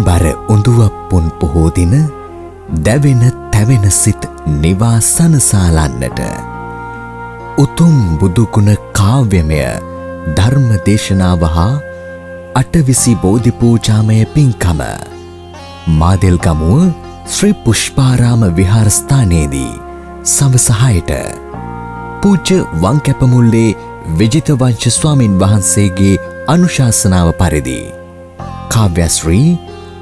බර උඳුවප්පුන් පොහෝ දින දැවෙන තැවෙන සිත් නිවා සනසාලන්නට උතුම් බුදුගුණ කාව්‍යමය ධර්ම දේශනාව හා අටවිසි බෝධි පූජාමය පින්කම මාදෙල්ගමුව ශ්‍රී පුෂ්පාරාම විහාරස්ථානයේදී සවස 6ට පූජ්‍ය වංකැපමුල්ලේ විජිතවංශ ස්වාමින් වහන්සේගේ අනුශාසනාව පරිදි කාව්‍යශ්‍රී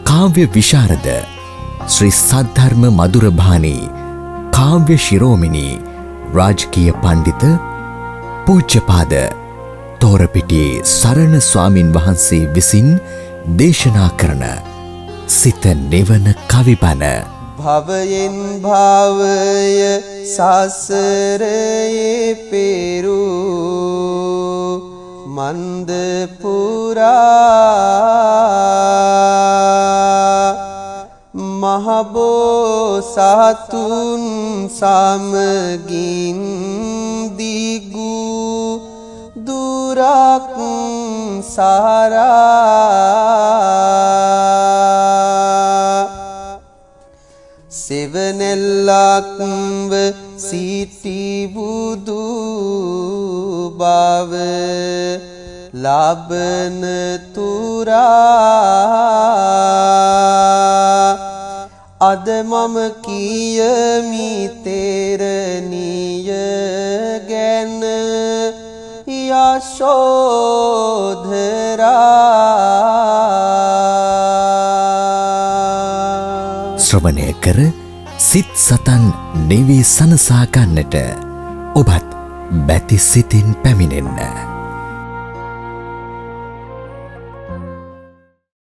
කාව්‍ය විශාරද ශ්‍රී සද්ධර්ම මధుරභානී කාව්‍ය ශිරෝමිනී රාජකීය පණ්ඩිත පූජ්‍යපාද තෝරපිටියේ සරණ ස්වාමින් වහන්සේ විසින් දේශනා කරන සිත නිවන කවිබන භවයෙන් භවය සසරයේ පෙරු මන්ද පුරා මහබෝසතුන් සමගින් දිගු දුරක් සාරා සෙවණැල්ලක්ව සිටි බුදු බව ලබන තුරා අද මම කියමි තෙරණිය ගැන යශෝධරා ශ්‍රවණය කර සිත් සතන් නිවී සනසා ගන්නට ඔබත් බැති සිතින් පැමිණෙන්න